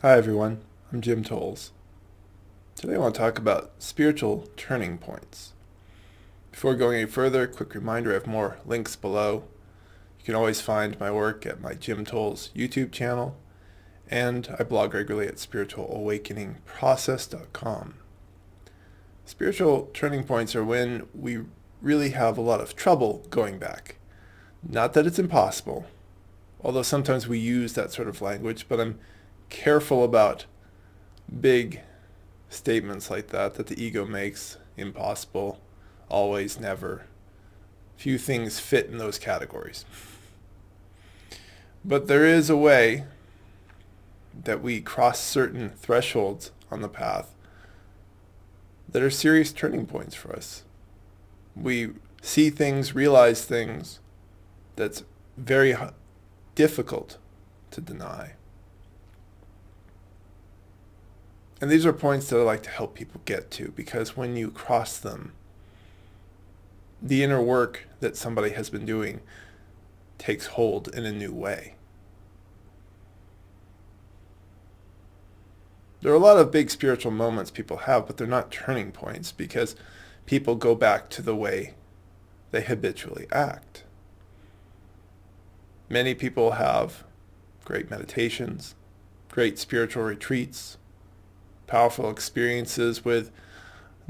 Hi everyone, I'm Jim Tolles. Today I want to talk about spiritual turning points. Before going any further, a quick reminder, I have more links below. You can always find my work at my Jim Tolles YouTube channel, and I blog regularly at spiritualawakeningprocess.com. Spiritual turning points are when we really have a lot of trouble going back. Not that it's impossible, although sometimes we use that sort of language, but I'm careful about big statements like that the ego makes. Impossible, always, never. Few things fit in those categories. But there is a way that we cross certain thresholds on the path that are serious turning points for us. We see things, realize things that's very difficult to deny. And these are points that I like to help people get to, because when you cross them, the inner work that somebody has been doing takes hold in a new way. There are a lot of big spiritual moments people have, but they're not turning points because people go back to the way they habitually act. Many people have great meditations, great spiritual retreats, powerful experiences with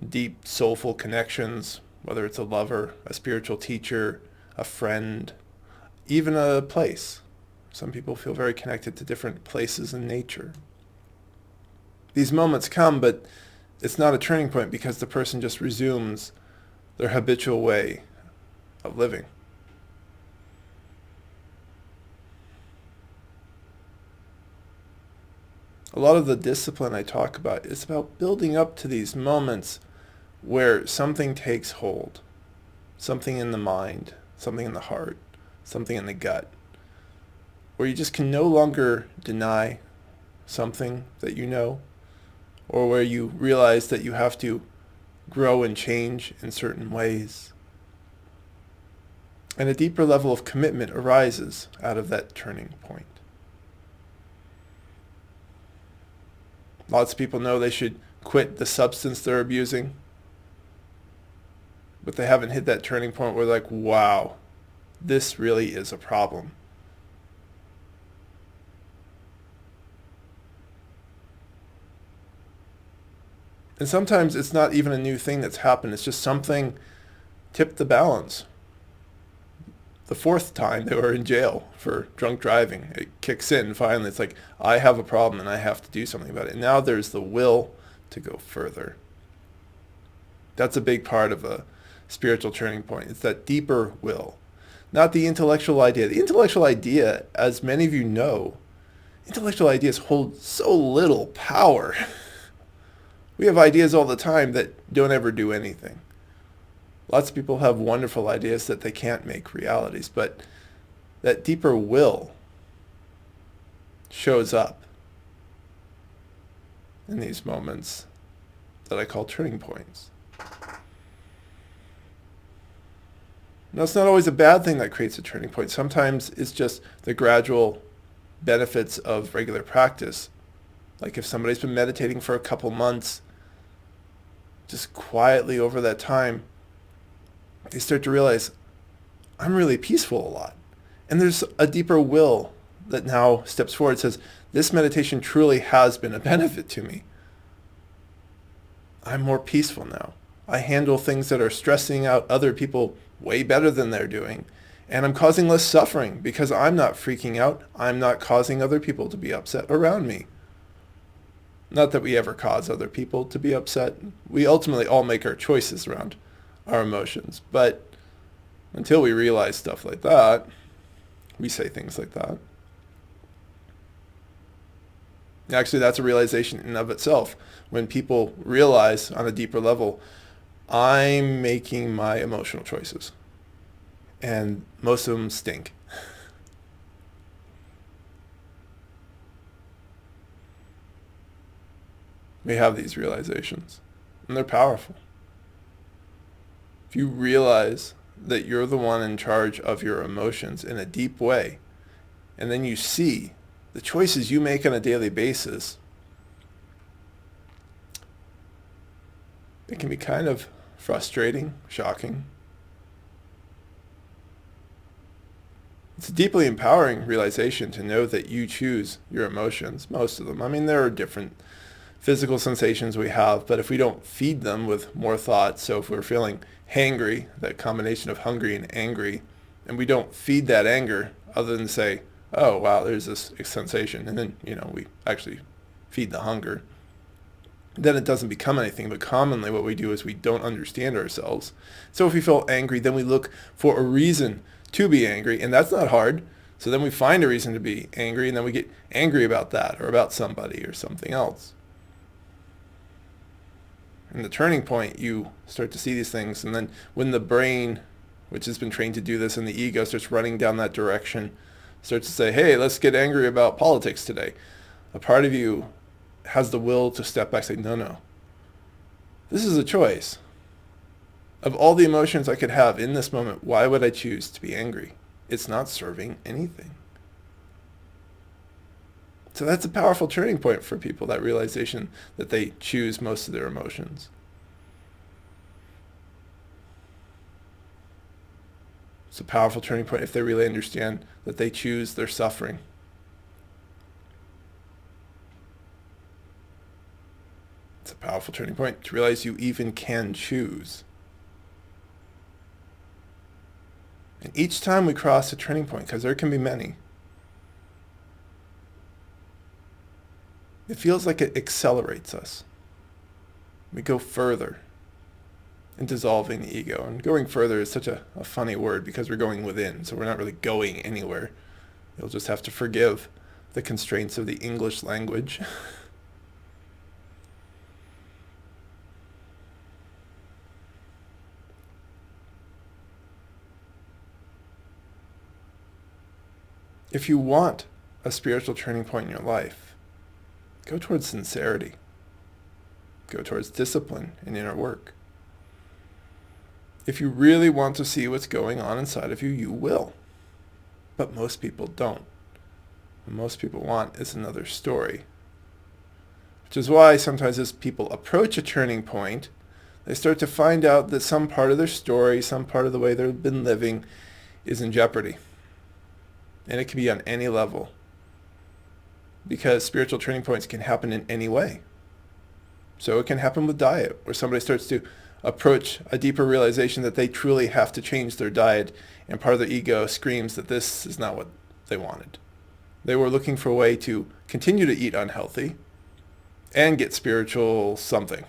deep, soulful connections, whether it's a lover, a spiritual teacher, a friend, even a place. Some people feel very connected to different places in nature. These moments come, but it's not a turning point because the person just resumes their habitual way of living. A lot of the discipline I talk about is about building up to these moments where something takes hold, something in the mind, something in the heart, something in the gut, where you just can no longer deny something that you know, or where you realize that you have to grow and change in certain ways. And a deeper level of commitment arises out of that turning point. Lots of people know they should quit the substance they're abusing, but they haven't hit that turning point where they're like, wow, this really is a problem. And sometimes it's not even a new thing that's happened. It's just something tipped the balance. The fourth time they were in jail for drunk driving, it kicks in finally. It's like, I have a problem and I have to do something about it. And now there's the will to go further. That's a big part of a spiritual turning point. It's that deeper will, not the intellectual idea. The intellectual idea, as many of you know, intellectual ideas hold so little power. We have ideas all the time that don't ever do anything. Lots of people have wonderful ideas that they can't make realities, but that deeper will shows up in these moments that I call turning points. Now, it's not always a bad thing that creates a turning point. Sometimes it's just the gradual benefits of regular practice. Like if somebody's been meditating for a couple months, just quietly over that time, they start to realize, I'm really peaceful a lot. And there's a deeper will that now steps forward and says, this meditation truly has been a benefit to me. I'm more peaceful now. I handle things that are stressing out other people way better than they're doing. And I'm causing less suffering because I'm not freaking out. I'm not causing other people to be upset around me. Not that we ever cause other people to be upset. We ultimately all make our choices around our emotions. But until we realize stuff like that, we say things like that. Actually, that's a realization in and of itself. When people realize on a deeper level, I'm making my emotional choices. And most of them stink. We have these realizations, and they're powerful. If you realize that you're the one in charge of your emotions in a deep way, and then you see the choices you make on a daily basis It can be kind of frustrating, shocking. It's a deeply empowering realization to know that you choose your emotions, most of them. I mean, there are different physical sensations we have, but if we don't feed them with more thought, so if we're feeling hangry, that combination of hungry and angry, and we don't feed that anger other than say, oh, wow, there's this sensation, and then, we actually feed the hunger, then it doesn't become anything. But commonly what we do is we don't understand ourselves. So if we feel angry, then we look for a reason to be angry, and that's not hard. So then we find a reason to be angry, and then we get angry about that or about somebody or something else. In the turning point, you start to see these things, and then when the brain, which has been trained to do this, and the ego starts running down that direction, starts to say, hey, let's get angry about politics today, a part of you has the will to step back and say, no, this is a choice. Of all the emotions I could have in this moment, why would I choose to be angry? It's not serving anything. So that's a powerful turning point for people, that realization that they choose most of their emotions. It's a powerful turning point if they really understand that they choose their suffering. It's a powerful turning point to realize you even can choose. And each time we cross a turning point, because there can be many, it feels like it accelerates us. We go further in dissolving the ego. And going further is such a funny word because we're going within, so we're not really going anywhere. You'll just have to forgive the constraints of the English language. If you want a spiritual turning point in your life, go towards sincerity. Go towards discipline and inner work. If you really want to see what's going on inside of you, you will. But most people don't. What most people want is another story. Which is why sometimes as people approach a turning point, they start to find out that some part of their story, some part of the way they've been living is in jeopardy. And it can be on any level. Because spiritual turning points can happen in any way. So it can happen with diet, where somebody starts to approach a deeper realization that they truly have to change their diet, and part of their ego screams that this is not what they wanted. They were looking for a way to continue to eat unhealthy and get spiritual something,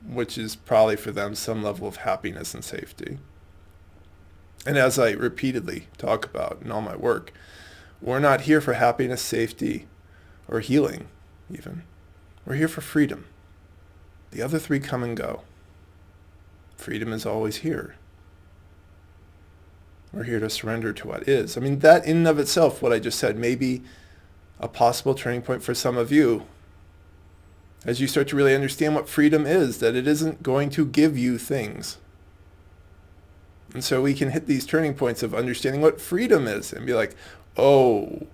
which is probably for them some level of happiness and safety. And as I repeatedly talk about in all my work, we're not here for happiness, safety, or healing even. We're here for freedom. The other three come and go. Freedom is always here. We're here to surrender to what is. I mean, that in and of itself, what I just said, may be a possible turning point for some of you. As you start to really understand what freedom is, that it isn't going to give you things. And so we can hit these turning points of understanding what freedom is and be like, oh,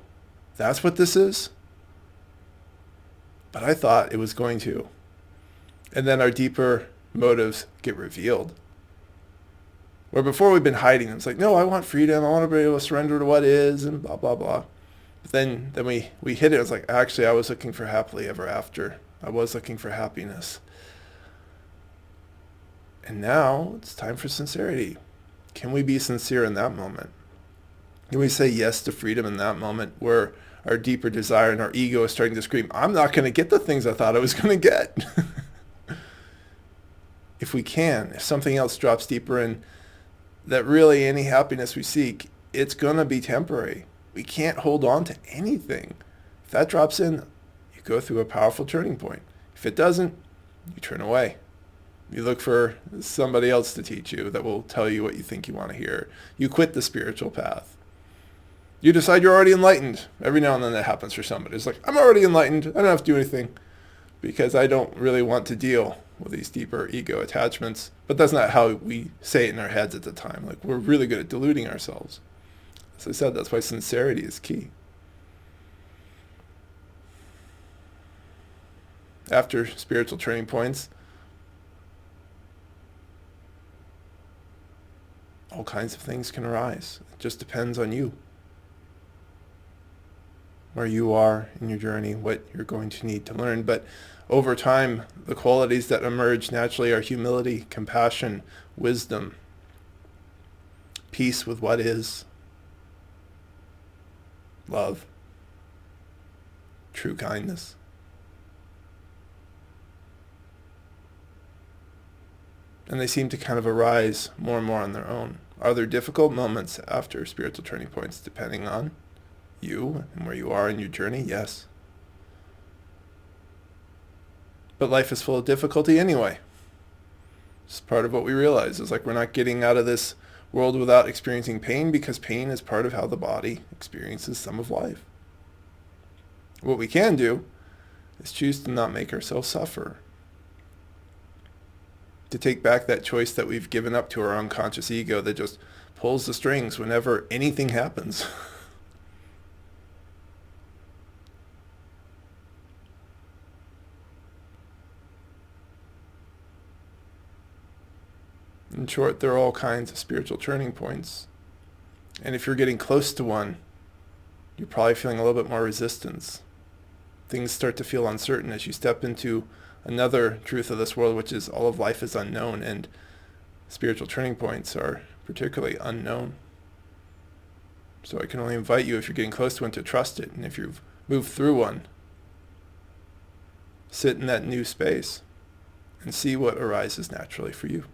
that's what this is? But I thought it was going to. And then our deeper motives get revealed. Where before we've been hiding them. It's like, no, I want freedom. I want to be able to surrender to what is and blah, blah, blah. But then we hit it. It's like, actually, I was looking for happily ever after. I was looking for happiness. And now it's time for sincerity. Can we be sincere in that moment? Can we say yes to freedom in that moment where our deeper desire and our ego is starting to scream, I'm not going to get the things I thought I was going to get? If we can, if something else drops deeper in, that really any happiness we seek, it's going to be temporary. We can't hold on to anything. If that drops in, you go through a powerful turning point. If it doesn't, you turn away. You look for somebody else to teach you that will tell you what you think you want to hear. You quit the spiritual path. You decide you're already enlightened. Every now and then that happens for somebody. It's like, I'm already enlightened. I don't have to do anything because I don't really want to deal with these deeper ego attachments. But that's not how we say it in our heads at the time. Like, we're really good at deluding ourselves. As I said, that's why sincerity is key. After spiritual turning points, kinds of things can arise. It just depends on you, where you are in your journey, what you're going to need to learn. But over time, the qualities that emerge naturally are humility, compassion, wisdom, peace with what is, love, true kindness. And they seem to kind of arise more and more on their own. Are there difficult moments after spiritual turning points, depending on you and where you are in your journey? Yes. But life is full of difficulty anyway. It's part of what we realize. Is like we're not getting out of this world without experiencing pain, because pain is part of how the body experiences some of life. What we can do is choose to not make ourselves suffer. To take back that choice that we've given up to our unconscious ego that just pulls the strings whenever anything happens. In short, there are all kinds of spiritual turning points. And if you're getting close to one, you're probably feeling a little bit more resistance. Things start to feel uncertain as you step into another truth of this world, which is all of life is unknown, and spiritual turning points are particularly unknown. So I can only invite you, if you're getting close to one, to trust it. And if you've moved through one, sit in that new space and see what arises naturally for you.